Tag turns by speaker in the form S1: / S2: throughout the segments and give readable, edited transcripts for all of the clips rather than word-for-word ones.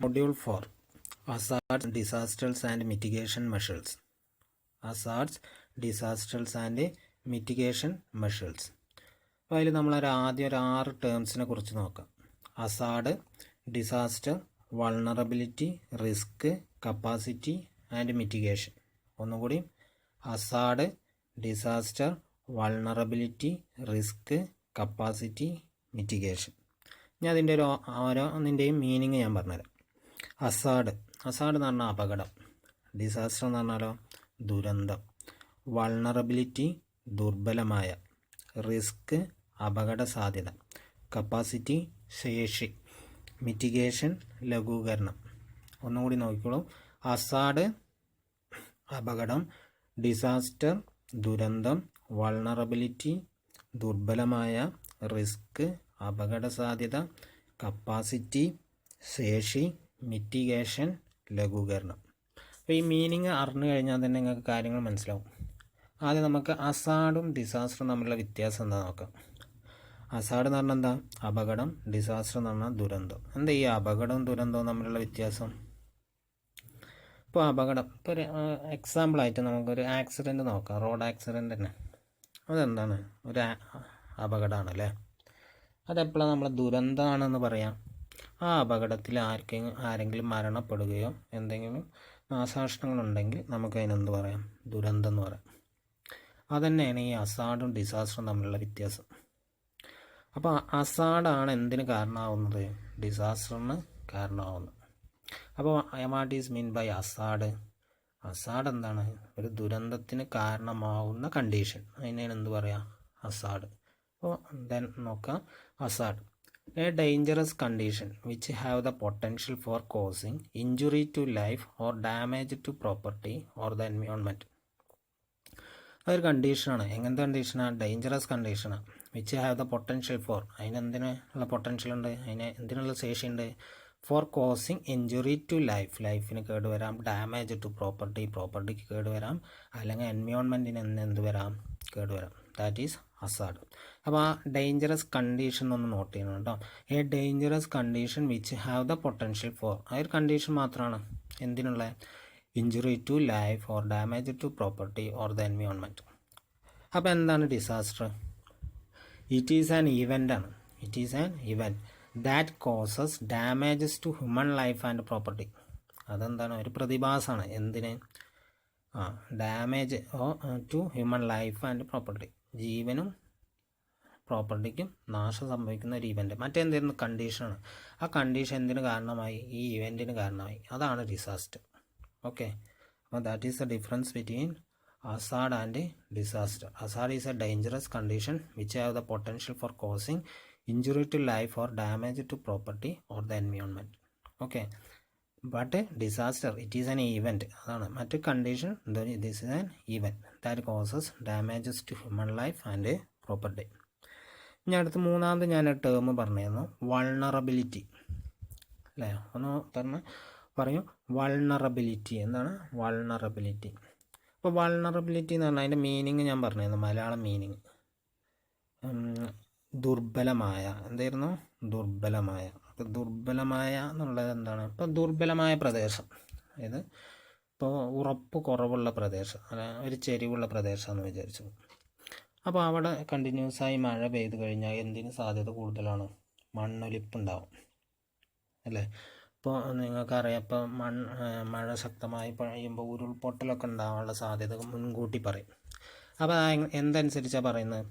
S1: Module 4 Hazards, Disasters and Mitigation Measures. Hazards, Disasters and Mitigation Measures. അപ്പോൾ അതിൽ നമ്മൾ ആദ്യം ഒരു 6 ടേംസിനെ കുറിച്ച് നോക്കാം. Hazard, disaster, vulnerability, risk, capacity and mitigation. ഒന്നുകൂടി, hazard, disaster, vulnerability, risk, capacity, mitigation. ഞാൻ അതിൻ്റെ ഓരോന്നിൻ്റെയും മീനിങ് ഞാൻ പറഞ്ഞുതരാം. ഹസാർഡ് എന്ന് പറഞ്ഞാൽ അപകടം, ഡിസാസ്റ്റർ എന്ന് പറഞ്ഞാലോ ദുരന്തം, വൾണറബിലിറ്റി ദുർബലമായ, റിസ്ക് അപകട സാധ്യത, കപ്പാസിറ്റി ശേഷി, മിറ്റിഗേഷൻ ലഘൂകരണം. ഒന്നുകൂടി നോക്കിക്കോളൂ. ഹസാർഡ് അപകടം, ഡിസാസ്റ്റർ ദുരന്തം, വൾണറബിലിറ്റി ദുർബലമായ, റിസ്ക് അപകട സാധ്യത, കപ്പാസിറ്റി ശേഷി, മിറ്റിഗേഷൻ ലഘൂകരണം. അപ്പോൾ ഈ മീനിങ് അറിഞ്ഞു കഴിഞ്ഞാൽ തന്നെ നിങ്ങൾക്ക് കാര്യങ്ങൾ മനസ്സിലാവും. ആദ്യം നമുക്ക് ഹസാർഡും ഡിസാസ്റ്ററും തമ്മിലുള്ള വ്യത്യാസം എന്താ നോക്കാം. ഹസാർഡ് എന്ന് പറഞ്ഞാൽ എന്താ? അപകടം. ഡിസാസ്റ്റർ എന്ന് പറഞ്ഞാൽ ദുരന്തം. എന്താ ഈ അപകടവും ദുരന്തവും തമ്മിലുള്ള വ്യത്യാസം? ഇപ്പോൾ അപകടം, ഇപ്പോൾ ഒരു എക്സാമ്പിളായിട്ട് നമുക്കൊരു ആക്സിഡൻറ്റ് നോക്കാം. റോഡ് ആക്സിഡൻറ്റ് തന്നെ, അതെന്താണ്? ഒരു അപകടമാണല്ലേ. അതെപ്പോഴാണ് നമ്മൾ ദുരന്തമാണെന്ന് പറയാം? ആ അപകടത്തിൽ ആരെങ്കിലും മരണപ്പെടുകയോ എന്തെങ്കിലും നാശനഷ്ടങ്ങളുണ്ടെങ്കിൽ നമുക്ക് അതിനെന്ത് പറയാം? ദുരന്തം എന്ന് പറയാം. അതുതന്നെയാണ് ഈ ഹസാർഡും ഡിസാസ്റ്ററും തമ്മിലുള്ള വ്യത്യാസം. അപ്പോൾ ഹസാർഡാണ് എന്തിന് കാരണമാവുന്നത്? ഡിസാസ്റ്ററിന് കാരണമാവുന്നത്. അപ്പോൾ what is mean by hazard? Hazard എന്താണ്? ഒരു ദുരന്തത്തിന് കാരണമാവുന്ന കണ്ടീഷൻ, അതിനാണ് എന്ത് പറയുക? ഹസാർഡ്. അപ്പോൾ ദെൻ നോക്കാം. Hazard, a dangerous condition which have the potential for causing injury to life or damage to property or the environment. അതൊരു കണ്ടീഷനാണ്. എങ്ങനത്തെ കണ്ടീഷനാണ്? ഡേഞ്ചറസ് കണ്ടീഷനാണ്. Which have the potential for, അതിനെന്തിനുള്ള പൊട്ടൻഷ്യൽ ഉണ്ട്, അതിന് എന്തിനുള്ള ശേഷിയുണ്ട്? For causing injury to life, ലൈഫിന് കേടുവരാം, ഡാമേജ് ടു പ്രോപ്പർട്ടിക്ക് കേടുവരാം, അല്ലെങ്കിൽ എൻവയോൺമെൻറ്റിന് എന്ത് വരാം? കേടുവരാം. That is hazard. അപ്പോൾ ആ ഡേഞ്ചറസ് കണ്ടീഷൻ ഒന്ന് നോട്ട് ചെയ്യണം കേട്ടോ. A dangerous condition which have the potential for, ആ ഒരു കണ്ടീഷൻ മാത്രമാണ് എന്തിനുള്ള? Injury to life or damage to property or the environment. അപ്പോൾ എന്താണ് disaster? It is an event ആണ്. It is an event that causes damages to human life and property. അതെന്താണ്? ഒരു പ്രതിഭാസമാണ്. എന്തിന്? Damage to human life and property, ജീവനും പ്രോപ്പർട്ടിക്കും നാശം സംഭവിക്കുന്ന ഒരു ഇവൻറ്റ്. മറ്റെന്തായിരുന്നു? കണ്ടീഷനാണ്. ആ കണ്ടീഷൻ എന്തിന് കാരണമായി? ഈ ഇവൻറ്റിന് കാരണമായി. അതാണ് ഡിസാസ്റ്റർ. ഓക്കെ, അപ്പോൾ that is the difference between hazard and disaster. Hazard is a dangerous condition which have the potential for causing injury to life or damage to property or the environment. Okay, but disaster it is an event. അതാണ് മറ്റ് condition. This is an event that causes damages to human life and property. ഇനി അടുത്ത് മൂന്നാമത് ഞാൻ term പറഞ്ഞിരുന്നു, vulnerability അല്ലേ? ഒന്ന് പറയൂ. വൾണറബിലിറ്റി എന്താണ്? വൾണറബിലിറ്റി. അപ്പോൾ വൾണറബിലിറ്റി എന്ന് പറഞ്ഞാൽ അതിൻ്റെ മീനിങ് ഞാൻ പറഞ്ഞിരുന്നു, മലയാളം മീനിങ്. ദുർബലമായ, എന്തായിരുന്നു? ദുർബലമായ. അപ്പോൾ ദുർബലമായ എന്നുള്ളത് എന്താണ്? ഇപ്പോൾ ദുർബലമായ പ്രദേശം, അതായത് ഇപ്പോൾ ഉറപ്പ് കുറവുള്ള പ്രദേശം, അല്ല ഒരു ചെരിവുള്ള പ്രദേശമാണെന്ന് വിചാരിച്ചു. അപ്പോൾ അവിടെ കണ്ടിന്യൂസായി മഴ പെയ്ത് കഴിഞ്ഞാൽ എന്തിന് സാധ്യത കൂടുതലാണ്? മണ്ണൊലിപ്പുണ്ടാവും അല്ലേ? ഇപ്പോൾ നിങ്ങൾക്കറിയാം, ഇപ്പോൾ മഴ ശക്തമായി പെയ്യുമ്പോൾ ഉരുൾപൊട്ടലൊക്കെ ഉണ്ടാകാനുള്ള സാധ്യത മുൻകൂട്ടി പറയും. അപ്പോൾ എന്തനുസരിച്ചാണ് പറയുന്നത്?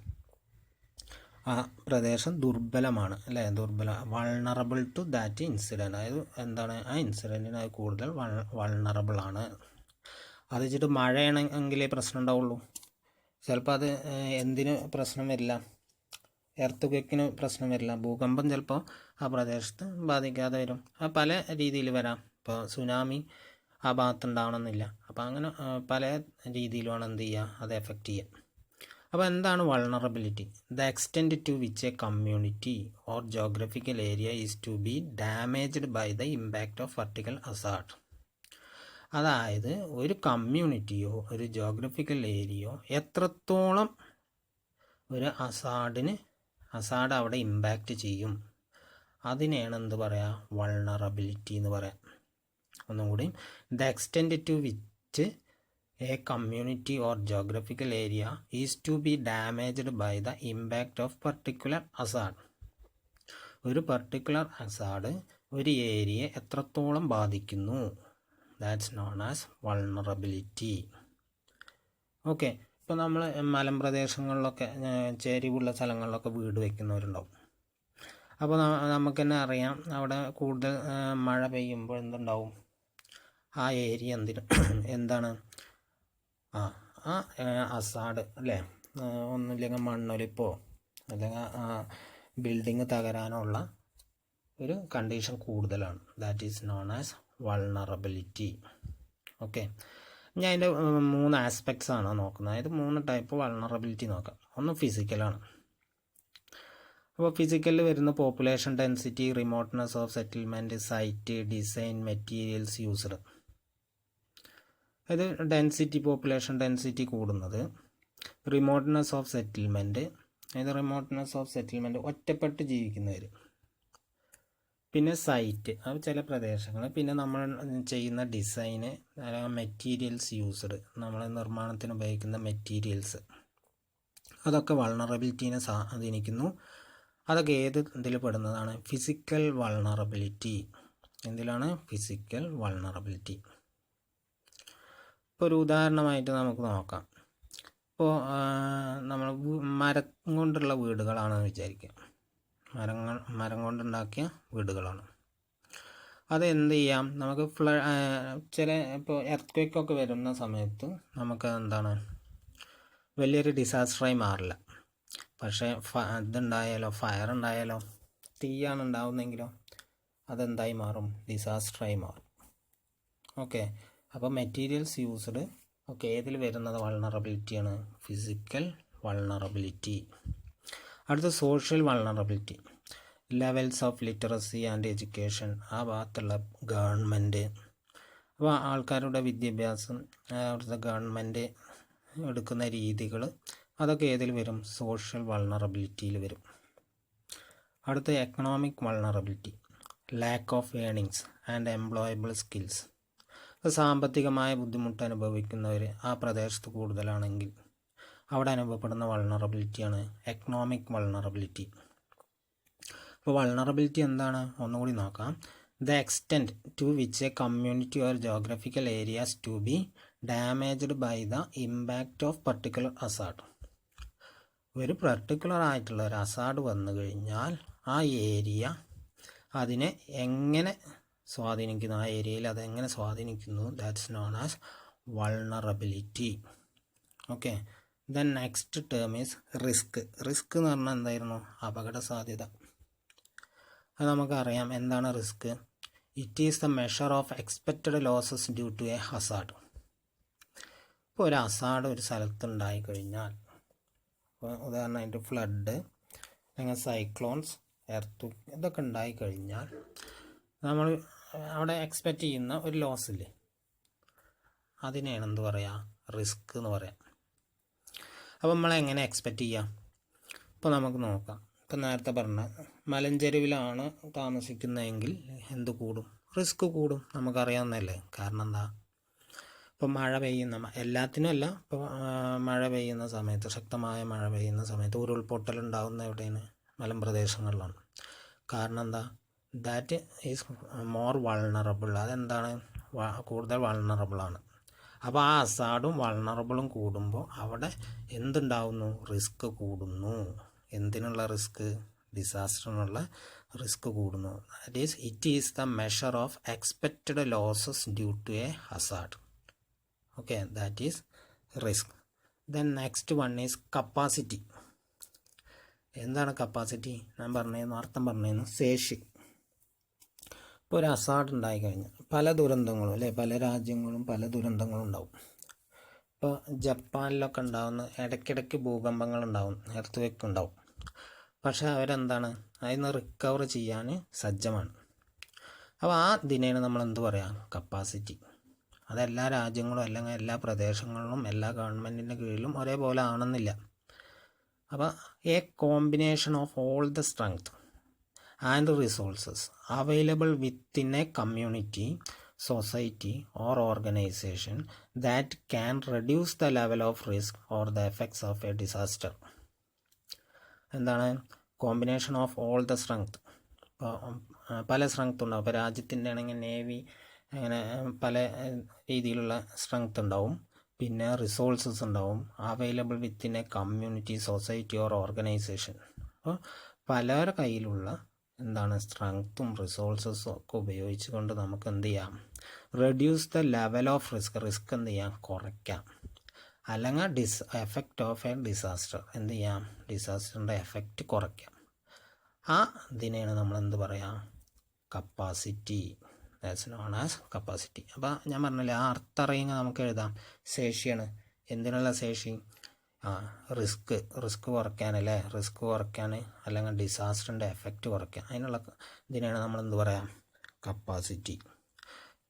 S1: ആ പ്രദേശം ദുർബലമാണ് അല്ലേ? Vulnerable to that incident. അതായത് എന്താണ്? ആ ഇൻസിഡൻറ്റിന് അത് കൂടുതൽ വൾണറബിളാണ്. അത് വെച്ചിട്ട് മഴയാണെങ്കിലേ പ്രശ്നം ഉണ്ടാവുള്ളൂ. ചിലപ്പോൾ അത് എന്തിന് പ്രശ്നം വരില്ല? എർത്ത് പ്രശ്നം വരില്ല. ഭൂകമ്പം ചിലപ്പോൾ ആ പ്രദേശത്ത് ബാധിക്കാതെ വരും. പല രീതിയിൽ വരാം. ഇപ്പോൾ സുനാമി ആ ഭാഗത്തുണ്ടാവണമെന്നില്ല. അപ്പോൾ അങ്ങനെ പല രീതിയിലുമാണ് എന്ത് ചെയ്യുക? അത് എഫക്റ്റ് ചെയ്യുക. അപ്പോൾ എന്താണ് vulnerability? The extent to which a community or geographical area is to be damaged by the impact of vertical hazard. അതായത് ഒരു കമ്മ്യൂണിറ്റിയോ ഒരു ജോഗ്രഫിക്കൽ ഏരിയയോ എത്രത്തോളം ഒരു ഹസാർഡ് അവിടെ ഇമ്പാക്റ്റ് ചെയ്യും, അതിനെയാണ് എന്ത് പറയുക, വൾണറബിലിറ്റി എന്ന് പറയാം. ഒന്നും കൂടി, the extent to which a community or geographical area is to be damaged by the impact of particular hazard. ഒരു പർട്ടിക്കുലർ ഹസാർഡ് ഒരു ഏരിയയെ എത്രത്തോളം ബാധിക്കുന്നു, that's known as vulnerability. Okay. ഇപ്പോൾ നമ്മൾ മലമ്പ്രദേശങ്ങളിലൊക്കെ ചെരിവുള്ള സ്ഥലങ്ങളിലൊക്കെ വീട് വയ്ക്കുന്നവരുണ്ടാവും. അപ്പോൾ നമുക്ക് തന്നെ അറിയാം, അവിടെ കൂടുതൽ മഴ പെയ്യുമ്പോൾ എന്തുണ്ടാവും, ആ ഏരിയ എന്താണ് ആ ഹസാർഡ് അല്ലേ, ഒന്നുമില്ലെങ്കിൽ മണ്ണൊലിപ്പോ അല്ലെങ്കിൽ ബിൽഡിങ് തകരാനുള്ള ഒരു കണ്ടീഷൻ കൂടുതലാണ്. That is known as vulnerability. Okay. ഞാൻ അതിൻ്റെ 3 ആസ്പെക്ട്സ് ആണ് നോക്കുന്നത്. അതായത് 3 ടൈപ്പ് വൾണറബിലിറ്റി നോക്കാം. ഒന്ന് ഫിസിക്കലാണ്. അപ്പോൾ ഫിസിക്കലിൽ വരുന്ന population density, remoteness of settlement, site, design, materials used. അത് ഡെൻസിറ്റി, പോപ്പുലേഷൻ ഡെൻസിറ്റി കൂടുന്നത്, റിമോട്ട്നെസ് ഓഫ് സെറ്റിൽമെൻറ്റ്, അതായത് റിമോട്ട്നെസ് ഓഫ് സെറ്റിൽമെൻറ്റ് ഒറ്റപ്പെട്ട് ജീവിക്കുന്നവർ, പിന്നെ സൈറ്റ്, അത് ചില പ്രദേശങ്ങൾ, പിന്നെ നമ്മൾ ചെയ്യുന്ന ഡിസൈന്, മെറ്റീരിയൽസ് യൂസ്ഡ്, നമ്മൾ നിർമ്മാണത്തിന് ഉപയോഗിക്കുന്ന മെറ്റീരിയൽസ്, അതൊക്കെ വൾണറബിലിറ്റീനെ സ്വാധീനിക്കുന്നു. അതൊക്കെ ഇതിൽ പെടുന്നതാണ്, ഫിസിക്കൽ വൾണറബിലിറ്റി. എന്തിലാണ്? Physical vulnerability. ഇപ്പോൾ ഒരു ഉദാഹരണമായിട്ട് നമുക്ക് നോക്കാം. ഇപ്പോൾ നമ്മൾ മരം കൊണ്ടുള്ള വീടുകളാണെന്ന് വിചാരിക്കുക. മരം കൊണ്ടുണ്ടാക്കിയ വീടുകളാണ്. അത് എന്ത് ചെയ്യാം, നമുക്ക് ചില ഇപ്പോൾ എർത്ത് വരുന്ന സമയത്ത് നമുക്ക് എന്താണ്, വലിയൊരു ഡിസാസ്റ്ററായി മാറില്ല. പക്ഷേ ഇതുണ്ടായാലോ, ഫയർ ഉണ്ടായാലോ, തീയാണ് ഉണ്ടാവുന്നെങ്കിലോ അതെന്തായി മാറും, ഡിസാസ്റ്ററായി മാറും. ഓക്കെ. അപ്പോൾ മെറ്റീരിയൽസ് യൂസ്ഡ് ഒക്കെ ഏതിൽ വരുന്നത് വൾണറബിലിറ്റിയാണ്, ഫിസിക്കൽ വൾണറബിലിറ്റി. അടുത്ത social vulnerability, levels of literacy and education, ആ ഭാഗത്തുള്ള ഗവൺമെൻറ്, അപ്പോൾ ആൾക്കാരുടെ വിദ്യാഭ്യാസം, അവിടുത്തെ ഗവൺമെൻറ് എടുക്കുന്ന രീതികൾ, അതൊക്കെ ഏതിൽ വരും, സോഷ്യൽ വൾണറബിലിറ്റിയിൽ വരും. അടുത്ത economic vulnerability, lack of earnings and employable skills. സാമ്പത്തികമായ ബുദ്ധിമുട്ട് അനുഭവിക്കുന്നവർ ആ പ്രദേശത്ത് കൂടുതലാണെങ്കിൽ അവിടെ അനുഭവപ്പെടുന്ന വൾണറബിലിറ്റിയാണ് എക്കണോമിക് വൾണറബിലിറ്റി. അപ്പോൾ വൾണറബിലിറ്റി എന്താണ്, ഒന്നുകൂടി നോക്കാം. The extent to which a community or geographical areas to be damaged by the impact of particular hazard. ഒരു പർട്ടിക്കുലർ ആയിട്ടുള്ള ഒരു ഹസാർഡ് വന്നു കഴിഞ്ഞാൽ ആ ഏരിയ അതിനെ എങ്ങനെ സ്വാധീനിക്കുന്നു, ആ ഏരിയയിൽ അതെങ്ങനെ സ്വാധീനിക്കുന്നു, that's known as vulnerability. Okay. Then next term is risk. Risk എന്ന് പറഞ്ഞാൽ എന്തായിരുന്നു, അപകട സാധ്യത. അത് നമുക്കറിയാം എന്താണ് risk. It is the measure of expected losses due to a hazard. ഇപ്പോൾ ഒരു ഹസാർഡ് ഒരു സ്ഥലത്തുണ്ടായി കഴിഞ്ഞാൽ, ഉദാഹരണമായിട്ട് ഫ്ലഡ് അല്ലെങ്കിൽ സൈക്ലോൺസ്, എർത്ത്, ഇതൊക്കെ ഉണ്ടായിക്കഴിഞ്ഞാൽ നമ്മൾ അവിടെ എക്സ്പെക്റ്റ് ചെയ്യുന്ന ഒരു ലോസ് ഇല്ലേ, അതിനെയാണ് എന്ത് പറയുക, റിസ്ക് എന്ന് പറയാം. അപ്പോൾ നമ്മളെങ്ങനെ എക്സ്പെക്റ്റ് ചെയ്യാം, ഇപ്പോൾ നമുക്ക് നോക്കാം. ഇപ്പം നേരത്തെ പറഞ്ഞ മലഞ്ചെരുവിലാണ് താമസിക്കുന്നതെങ്കിൽ എന്ത് കൂടും, റിസ്ക് കൂടും, നമുക്കറിയാവുന്നതല്ലേ. കാരണം എന്താ, ഇപ്പോൾ മഴ പെയ്യുന്ന, എല്ലാത്തിനും അല്ല, ഇപ്പോൾ മഴ പെയ്യുന്ന സമയത്ത്, ശക്തമായ മഴ പെയ്യുന്ന സമയത്ത് ഉരുൾപൊട്ടൽ ഉണ്ടാകുന്ന എവിടെയാണ്, മലമ്പ്രദേശങ്ങളിലാണ്. കാരണം എന്താ, ദാറ്റ് ഈസ് മോർ വൾണറബിൾ. അതെന്താണ്, കൂടുതൽ വൾണറബിളാണ്. അപ്പോൾ ആ ഹസാർഡും വൾണറബിളും കൂടുമ്പോൾ അവിടെ എന്തുണ്ടാവുന്നു, റിസ്ക് കൂടുന്നു. എന്തിനുള്ള റിസ്ക്, ഡിസാസ്റ്ററിനുള്ള റിസ്ക് കൂടുന്നു. That is it is the measure of expected losses due to a hazard. Okay, that is risk. Then next one is capacity. എന്താണ് കപ്പാസിറ്റി, ഞാൻ പറഞ്ഞതെന്ന് അർത്ഥം പറഞ്ഞതെന്ന്, ശേഷി. ഇപ്പോൾ ഒരു ഹസാർഡ് ഉണ്ടായിക്കഴിഞ്ഞാൽ പല ദുരന്തങ്ങളും അല്ലേ, പല രാജ്യങ്ങളും പല ദുരന്തങ്ങളും ഉണ്ടാവും. ഇപ്പോൾ ജപ്പാനിലൊക്കെ ഉണ്ടാകുന്ന ഇടയ്ക്കിടയ്ക്ക് ഭൂകമ്പങ്ങൾ ഉണ്ടാവും, എർത്ത് ഉണ്ടാവും. പക്ഷേ അവരെന്താണ്, അതിൽ നിന്ന് റിക്കവർ ചെയ്യാൻ സജ്ജമാണ്. അപ്പോൾ ആ ഇതിനെയാണ് നമ്മൾ എന്ത് പറയുക, കപ്പാസിറ്റി. അതെല്ലാ രാജ്യങ്ങളും അല്ലെങ്കിൽ എല്ലാ പ്രദേശങ്ങളിലും എല്ലാ ഗവൺമെൻറ്റിൻ്റെ കീഴിലും ഒരേപോലെ ആണെന്നില്ല. അപ്പോൾ A combination of all the strength, and resources available within A community, society or organization that can reduce the level of risk or the effects of a disaster. എന്താണ് combination of all the strength. പല strength ഉണ്ടാവും. ഇപ്പോൾ രാജ്യത്തിൻ്റെ ആണെങ്കിൽ navy, അങ്ങനെ പല രീതിയിലുള്ള strength ഉണ്ടാവും. പിന്നെ റിസോഴ്സസ് ഉണ്ടാവും, available within A community, society or organisation. അപ്പോൾ പലരുടെ കയ്യിലുള്ള എന്താണ് സ്ട്രെങ്ത്തും റിസോഴ്സസും ഒക്കെ ഉപയോഗിച്ചുകൊണ്ട് നമുക്ക് എന്ത് ചെയ്യാം, reduce the level of risk എന്ത് ചെയ്യാം, കുറയ്ക്കാം. അല്ലെങ്കിൽ എഫക്റ്റ് ഓഫ് എ ഡിസാസ്റ്റർ എന്ത് ചെയ്യാം, ഡിസാസ്റ്ററിൻ്റെ എഫക്റ്റ് കുറയ്ക്കാം. ആ ഇതിനെയാണ് നമ്മൾ എന്ത് പറയാം, capacity. That's known as capacity. അപ്പോൾ ഞാൻ പറഞ്ഞില്ലേ, ആ അർത്ഥം അറിയുക നമുക്ക് എഴുതാം. ശേഷിയാണ്. എന്തിനുള്ള ശേഷി? റിസ്ക് കുറയ്ക്കാനല്ലേ, റിസ്ക് കുറയ്ക്കാൻ അല്ലെങ്കിൽ ഡിസാസ്റ്ററിൻ്റെ എഫക്റ്റ് കുറയ്ക്കാൻ, അതിനുള്ള ഇതിനാണ് നമ്മൾ എന്ത് പറയാം, കപ്പാസിറ്റി.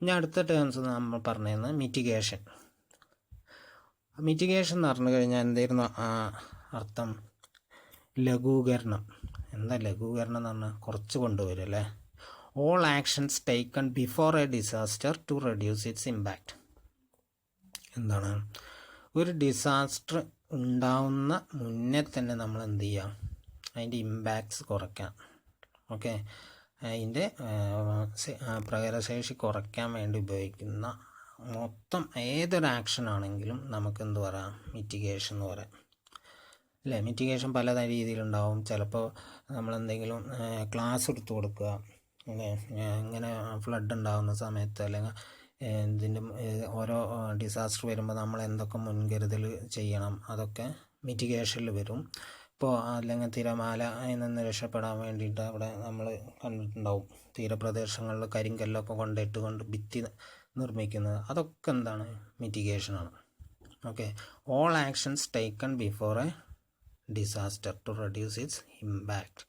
S1: ഇനി അടുത്ത ടേംസ് നമ്മൾ പറഞ്ഞിരുന്നത് മിറ്റിഗേഷൻ. മിറ്റിഗേഷൻ എന്ന് പറഞ്ഞു കഴിഞ്ഞാൽ എന്തായിരുന്നു അർത്ഥം? ലഘൂകരണം. എന്താ ലഘൂകരണം എന്ന് പറഞ്ഞാൽ കുറച്ച് കൊണ്ടുവരും അല്ലേ. All actions taken before a disaster to reduce its impact. എന്താണ്, ഒരു ഡിസാസ്റ്റർ ഉണ്ടാവുന്ന മുന്നേ തന്നെ നമ്മൾ എന്ത് ചെയ്യാം, അതിൻ്റെ ഇമ്പാക്ട്സ് കുറയ്ക്കാം. ഓക്കെ, അതിൻ്റെ പ്രകടനശേഷി കുറയ്ക്കാൻ വേണ്ടി ഉപയോഗിക്കുന്ന മൊത്തം ഏതൊരു ആക്ഷൻ ആണെങ്കിലും നമുക്ക് എന്ത് പറയാം, മിറ്റിഗേഷൻ എന്ന് പറയാം അല്ലേ. മിറ്റിഗേഷൻ പല രീതിയിലുണ്ടാവും. ചിലപ്പോൾ നമ്മളെന്തെങ്കിലും ക്ലാസ് എടുത്തു കൊടുക്കുക, ഇങ്ങനെ ഫ്ലഡ് ഉണ്ടാകുന്ന സമയത്ത് അല്ലെങ്കിൽ ഇതിൻ്റെ ഓരോ ഡിസാസ്റ്റർ വരുമ്പോൾ നമ്മൾ എന്തൊക്കെ മുൻകരുതൽ ചെയ്യണം, അതൊക്കെ മിറ്റിഗേഷനിൽ വരും. ഇപ്പോൾ അല്ലെങ്കിൽ തിരമാലയിൽ നിന്ന് രക്ഷപ്പെടാൻ വേണ്ടിയിട്ട് അവിടെ നമ്മൾ കണ്ടിട്ടുണ്ടാവും, തീരപ്രദേശങ്ങളിൽ കരിങ്കല്ലൊക്കെ കൊണ്ട് ഭിത്തി നിർമ്മിക്കുന്നത്. അതൊക്കെ എന്താണ്, മിറ്റിഗേഷനാണ്. Okay, all actions taken before a disaster to reduce its impact.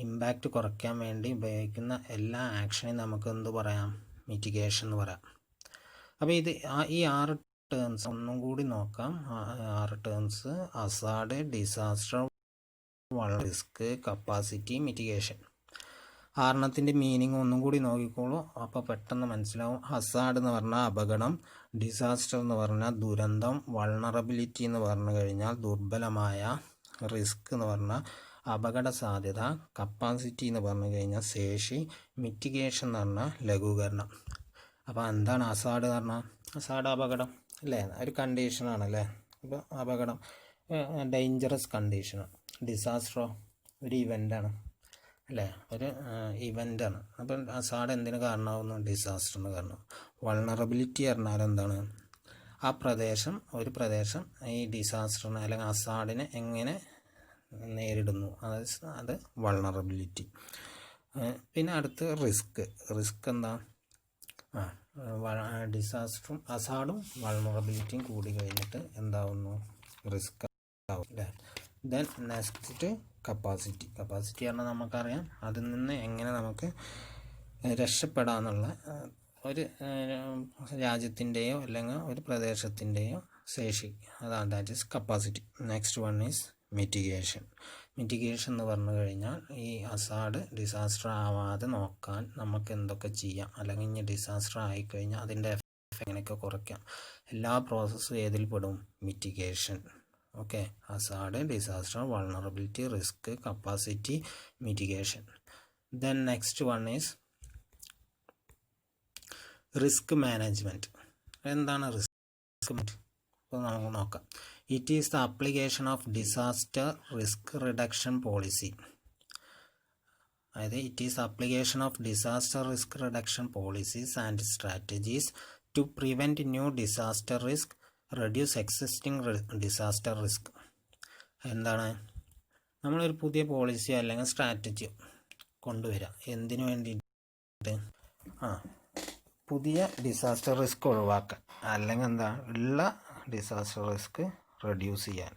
S1: Impact കുറയ്ക്കാൻ വേണ്ടി ഉപയോഗിക്കുന്ന എല്ലാ ആക്ഷനെയും നമുക്ക് എന്ത് പറയാം, മിറ്റിഗേഷൻ എന്ന് പറയാം. അപ്പോൾ ഈ 6 ടേംസ് ഒന്നും കൂടി നോക്കാം. 6 terms: Hazard, disaster, risk, capacity, mitigation. 6 meaning ഒന്നും കൂടി നോക്കിക്കോളൂ, അപ്പോൾ പെട്ടെന്ന് മനസ്സിലാവും. ഹസാർഡ് എന്ന് പറഞ്ഞാൽ അപകടം, ഡിസാസ്റ്റർ എന്ന് പറഞ്ഞാൽ ദുരന്തം, വൾണറബിലിറ്റി എന്ന് പറഞ്ഞു കഴിഞ്ഞാൽ ദുർബലമായ, റിസ്ക് എന്ന് പറഞ്ഞാൽ അപകട സാധ്യത, കപ്പാസിറ്റി എന്ന് പറഞ്ഞു കഴിഞ്ഞാൽ ശേഷി, മിറ്റിഗേഷൻ എന്ന് പറഞ്ഞാൽ ലഘൂകരണം. അപ്പോൾ എന്താണ് ഹസാർഡ് എന്ന് പറഞ്ഞാൽ? ഹസാർഡ് അപകടം അല്ലേ, ഒരു കണ്ടീഷനാണല്ലേ. അപ്പോൾ അപകടം ഡേഞ്ചറസ് കണ്ടീഷനാണ്. ഡിസാസ്റ്ററോ ഒരു ഇവൻ്റാണ് അല്ലേ, ഒരു ഇവൻ്റാണ്. അപ്പം ഹസാർഡ് എന്തിന് കാരണമാകുന്നു? ഡിസാസ്റ്ററിന് കാരണം. വൾണറബിലിറ്റി പറഞ്ഞാൽ എന്താണ്? ആ പ്രദേശം, ഒരു പ്രദേശം ഈ ഡിസാസ്റ്ററിനെ അല്ലെങ്കിൽ ഹസാർഡിനെ എങ്ങനെ നേരിടുന്നു, അത് വൾണറബിലിറ്റി. പിന്നെ അടുത്ത് റിസ്ക് എന്താ? ഡിസാസ്റ്ററും ഹസാർഡും വൾണറബിലിറ്റിയും കൂടി കഴിഞ്ഞിട്ട് എന്താവുന്നു? റിസ്ക് ആവും അല്ലേ. ദെൻ നെക്സ്റ്റ് കപ്പാസിറ്റി പറഞ്ഞാൽ നമുക്കറിയാം, അതിൽ നിന്ന് എങ്ങനെ നമുക്ക് രക്ഷപ്പെടാമെന്നുള്ള ഒരു രാജ്യത്തിൻ്റെയോ അല്ലെങ്കിൽ ഒരു പ്രദേശത്തിൻ്റെയോ ശേഷി, അതാണ് that is capacity. Next one is mitigation എന്ന് പറഞ്ഞു കഴിഞ്ഞാൽ ഈ ഹസാർഡ് ഡിസാസ്റ്റർ ആവാതെ നോക്കാൻ നമുക്ക് എന്തൊക്കെ ചെയ്യാം, അല്ലെങ്കിൽ ഇനി ഡിസാസ്റ്റർ ആയിക്കഴിഞ്ഞാൽ അതിൻ്റെ എഫക്റ്റ് എങ്ങനെയൊക്കെ കുറയ്ക്കാം. എല്ലാ പ്രോസസ്സും ഏതിൽ പെടും? Mitigation. Okay, hazard, disaster, vulnerability, risk, capacity, mitigation. Then next one is risk management. എന്താണ് റിസ്ക്? അപ്പോൾ നമുക്ക് നോക്കാം. It is the application of disaster risk reduction policy. അതായത് it is application of disaster risk reduction policies and strategies to prevent new disaster risk, reduce existing disaster risk. എന്താണ്? നമ്മളൊരു പുതിയ പോളിസിയോ അല്ലെങ്കിൽ സ്ട്രാറ്റജിയോ കൊണ്ടുവരാം. എന്തിനു വേണ്ടിയിട്ട്? പുതിയ ഡിസാസ്റ്റർ റിസ്ക് ഒഴിവാക്കാൻ, അല്ലെങ്കിൽ എന്താ ഉള്ള ഡിസാസ്റ്റർ റിസ്ക് റെഡ്യൂസ് ചെയ്യാൻ.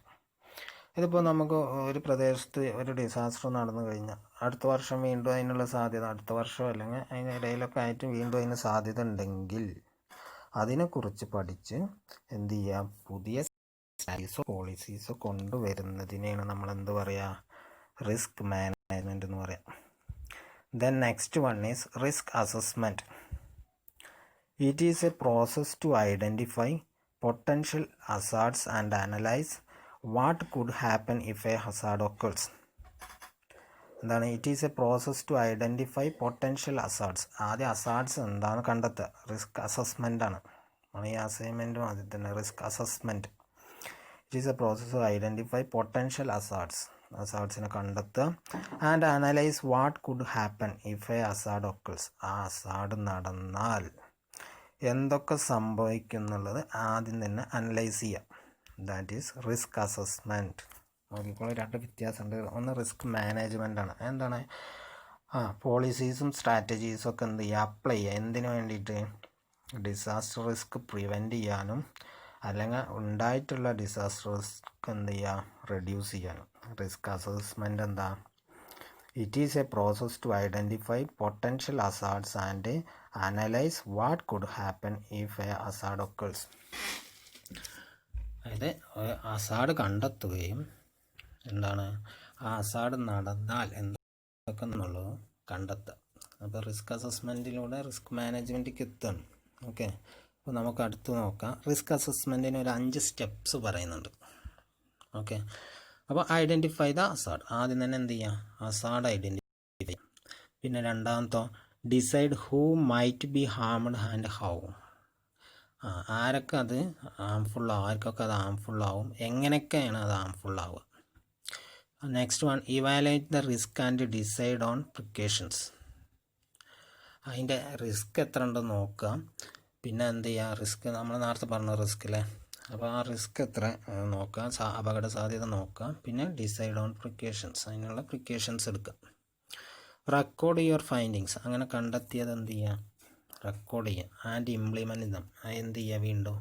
S1: ഇതിപ്പോൾ നമുക്ക് ഒരു പ്രദേശത്ത് ഒരു ഡിസാസ്റ്റർ നടന്നു കഴിഞ്ഞാൽ അടുത്ത വർഷം വീണ്ടും അതിനുള്ള സാധ്യത, അടുത്ത വർഷം അല്ലെങ്കിൽ അതിനിടയിലൊക്കെ ആയിട്ട് വീണ്ടും അതിന് സാധ്യത ഉണ്ടെങ്കിൽ അതിനെക്കുറിച്ച് പഠിച്ച് എന്ത് ചെയ്യുക, പുതിയ പോളിസീസോ കൊണ്ടുവരുന്നതിനെയാണ് നമ്മൾ എന്ത് പറയുക, റിസ്ക് മാനേജ്മെൻറ്റ് എന്ന് പറയാം. Then next one is risk assessment. It is a process to identify potential hazards and analyze what could happen if a hazard occurs. എന്താണ് it is a process to identify potential hazards. ആദ്യം hazards എന്താണ് കണ്ടെത്തുക, risk assessment ആണ്. ഈ അസൈൻമെൻറ്റും അതിൽ തന്നെ risk assessment. It is a process to identify potential അസാർട്സിനെ കണ്ടെത്തുക. And analyse what could happen if a hazard occurs. ആ അസാർഡ് നടന്നാൽ എന്തൊക്കെ സംഭവിക്കും എന്നുള്ളത് ആദ്യം തന്നെ അനലൈസ് ചെയ്യാം. That is risk assessment. നോക്കിക്കോളൂ, രണ്ട് വ്യത്യാസമുണ്ട്. ഒന്ന് റിസ്ക് മാനേജ്മെൻ്റ് ആണ്. എന്താണ് പോളിസീസും സ്ട്രാറ്റജീസും ഒക്കെ എന്ത് ചെയ്യുക, അപ്ലൈ ചെയ്യുക. എന്തിനു വേണ്ടിയിട്ട്? ഡിസാസ്റ്റർ റിസ്ക് പ്രിവെൻറ്റ് ചെയ്യാനും അല്ലെങ്കിൽ ഉണ്ടായിട്ടുള്ള ഡിസാസ്റ്റർ റിസ്ക് എന്ത് ചെയ്യുക, റെഡ്യൂസ് ചെയ്യാനും. റിസ്ക് അസസ്മെൻ്റ് എന്താ? It is a process to identify potential hazards and analyse what could happen if a hazard occurs. അതായത് അസാർഡ് കണ്ടെത്തുകയും എന്താണ് ആ അസാർഡ് നടന്നാൽ എന്തൊക്കെ എന്നുള്ളത് കണ്ടെത്തുക. അപ്പോൾ റിസ്ക് അസസ്മെൻറ്റിലൂടെ റിസ്ക് മാനേജ്മെൻറ്റിലേക്ക് എത്തുകയാണ്. ഓക്കെ, അപ്പോൾ നമുക്ക് അടുത്ത് നോക്കാം. റിസ്ക് അസസ്മെൻറ്റിന് ഒരു 5 സ്റ്റെപ്സ് പറയുന്നുണ്ട്. ഓക്കെ, അപ്പോൾ ഐഡൻറ്റിഫൈ ദ അസാർഡ്. ആദ്യം തന്നെ എന്ത് ചെയ്യുക, അസാർഡ് ഐഡൻറ്റിഫൈ ചെയ്യുക. പിന്നെ രണ്ടാമത്തോ decide who might be harmed and how. ആരൊക്കെ അത് ഹാംഫുള്ളാവും, ആർക്കൊക്കെ അത് ഹാംഫുള്ളാവും, എങ്ങനെയൊക്കെയാണ് അത് ഹാംഫുള്ളാവുക. Next one evaluate the risk and decide on precautions. അതിൻ്റെ റിസ്ക് എത്ര ഉണ്ടെന്ന് നോക്കുക. പിന്നെ എന്ത് ചെയ്യുക, റിസ്ക് നമ്മൾ നേരത്തെ പറഞ്ഞ റിസ്ക് അല്ലേ, അപ്പോൾ ആ റിസ്ക് എത്ര നോക്കുക, അപകട സാധ്യത നോക്കുക. പിന്നെ ഡിസൈഡ് ഓൺ പ്രിക്കോഷൻസ്, അതിനുള്ള പ്രിക്കോഷൻസ് എടുക്കുക. റെക്കോർഡ് യുവർ ഫൈൻഡിങ്സ്, അങ്ങനെ കണ്ടെത്തിയത് എന്ത് ചെയ്യുക, റെക്കോർഡ് ചെയ്യുക. ആൻഡ് ഇംപ്ലിമെൻറ്റ് ദം, അത് എന്ത് ചെയ്യുക, വീണ്ടും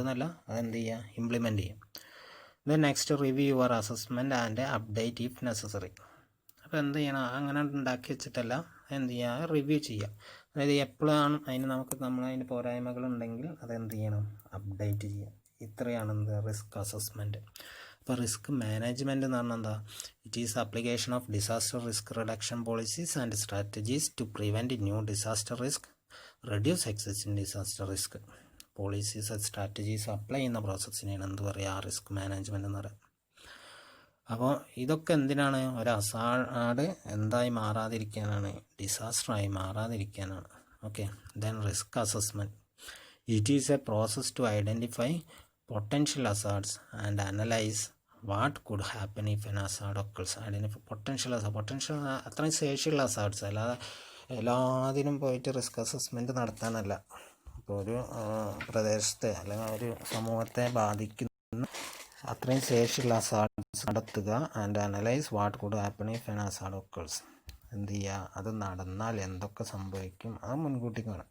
S1: എന്നല്ല, അതെന്ത് ചെയ്യുക, ഇംപ്ലിമെൻറ്റ് ചെയ്യുക. Then next review your assessment and update if necessary. അപ്പോൾ എന്ത് ചെയ്യണം, അങ്ങനെ ഉണ്ടാക്കി വെച്ചിട്ടല്ല, എന്ത് ചെയ്യുക, റിവ്യൂ ചെയ്യുക. അതായത് എപ്പോഴാണ് അതിന് പോരായ്മകളുണ്ടെങ്കിൽ അതെന്ത് ചെയ്യണം, അപ്ഡേറ്റ് ചെയ്യുക. ഇത്രയാണ് എന്ത് റിസ്ക് അസസ്മെൻറ്റ്. അപ്പോൾ റിസ്ക് മാനേജ്മെൻറ്റ് എന്ന് പറഞ്ഞാൽ എന്താ? It is application of disaster risk reduction policies and strategies to prevent new disaster risk, reduce existing disaster risk. Policies strategies apply ചെയ്യുന്ന പ്രോസസ്സിനെയാണ് എന്ത് പറയുക, റിസ്ക് മാനേജ്മെൻറ്റ് എന്ന് പറയുക. അപ്പോൾ ഇതൊക്കെ എന്തിനാണ്? ഒരു അസാർഡ് എന്തായി മാറാതിരിക്കാനാണ്, ഡിസാസ്റ്ററായി മാറാതിരിക്കാനാണ്. Okay, then risk assessment. It is a process to identify potential hazards and analyse what could happen if an hazard occurs. Identify potential അത്രയും ശേഷിയുള്ള അസാർഡ്സ്, അല്ലാതെ എല്ലാത്തിനും പോയിട്ട് റിസ്ക് അസസ്മെൻറ്റ് നടത്താനല്ല. ഇപ്പോൾ ഒരു പ്രദേശത്തെ അല്ലെങ്കിൽ ഒരു സമൂഹത്തെ ബാധിക്കുന്ന അത്രയും ശേഷിയുള്ള അസാർട്സ് നടത്തുക. And analyse what could happen if an hazard occurs. എന്ത് ചെയ്യുക, അത് നടന്നാൽ എന്തൊക്കെ സംഭവിക്കും അത് മുൻകൂട്ടി കാണാം.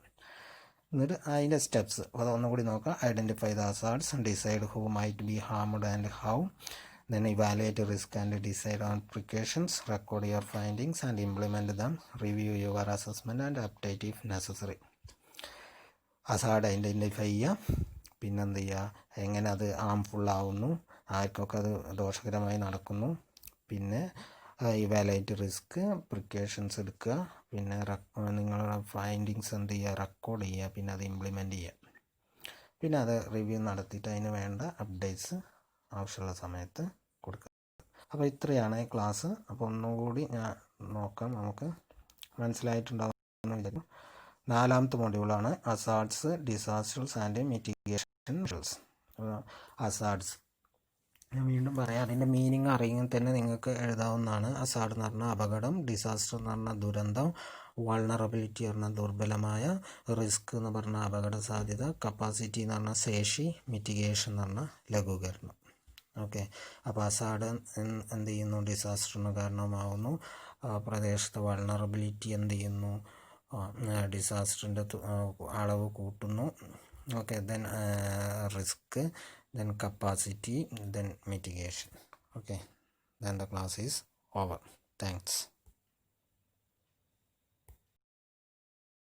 S1: എന്നിട്ട് അതിൻ്റെ സ്റ്റെപ്സ് അതൊന്നും കൂടി നോക്കാം. Identify the hazards, decide who might be harmed and how, then evaluate risk and decide on precautions, record your findings and implement them, review your assessment and update if necessary. Hazard identify ചെയ്യുക, പിന്നെന്ത് ചെയ്യുക, എങ്ങനെ അത് ഹാംഫുള്ളാവുന്നു, ആർക്കൊക്കെ അത് ദോഷകരമായി നടക്കുന്നു, പിന്നെ ഇവാലുവേറ്റ് റിസ്ക്, പ്രിക്കോഷൻസ് എടുക്കുക, പിന്നെ നിങ്ങളുടെ ഫൈൻഡിങ്സ് എന്ത് ചെയ്യുക, റെക്കോർഡ് ചെയ്യുക, പിന്നെ അത് ഇംപ്ലിമെൻറ്റ് ചെയ്യുക, പിന്നെ അത് റിവ്യൂ നടത്തിയിട്ട് അതിന് വേണ്ട അപ്ഡേറ്റ്സ് ആവശ്യമുള്ള സമയത്ത് കൊടുക്കുക. അപ്പോൾ ഇത്രയാണ് ക്ലാസ്. അപ്പോൾ ഒന്നുകൂടി ഞാൻ നോക്കാം, നമുക്ക് മനസ്സിലായിട്ടുണ്ടാവുമെന്ന് വിചാരിക്കും. 4ാമത്തെ മൊഡ്യൂളാണ് അസാർഡ്സ്, ഡിസാസ്റ്റേഴ്സ് ആൻഡ് മിറ്റിഗേഷൻ മെഷേഴ്സ്. അസാർഡ്സ് ഞാൻ വീണ്ടും പറയാം, അതിൻ്റെ മീനിങ് അറിയെങ്കിൽ തന്നെ നിങ്ങൾക്ക് എഴുതാവുന്നതാണ്. അസാർഡ് എന്ന് പറഞ്ഞാൽ അപകടം, ഡിസാസ്റ്റർ എന്ന് പറഞ്ഞാൽ ദുരന്തം, വൾണറബിലിറ്റി പറഞ്ഞാൽ ദുർബലമായ, റിസ്ക് എന്ന് പറഞ്ഞാൽ അപകട സാധ്യത, കപ്പാസിറ്റി എന്ന് പറഞ്ഞാൽ ശേഷി, മിറ്റിഗേഷൻ എന്ന് പറഞ്ഞാൽ ലഘൂകരണം. ഓക്കെ, അപ്പോൾ അസാർഡ് എന്ത് ചെയ്യുന്നു, ഡിസാസ്റ്ററിന് കാരണമാവുന്നു. പ്രദേശത്തെ വൾണറബിലിറ്റി എന്ത് ചെയ്യുന്നു, ഡിസാസ്റ്ററിൻ്റെ അളവ് കൂട്ടുന്നു. Okay, then risk, then capacity, then mitigation. Okay, then the class is over. Thanks.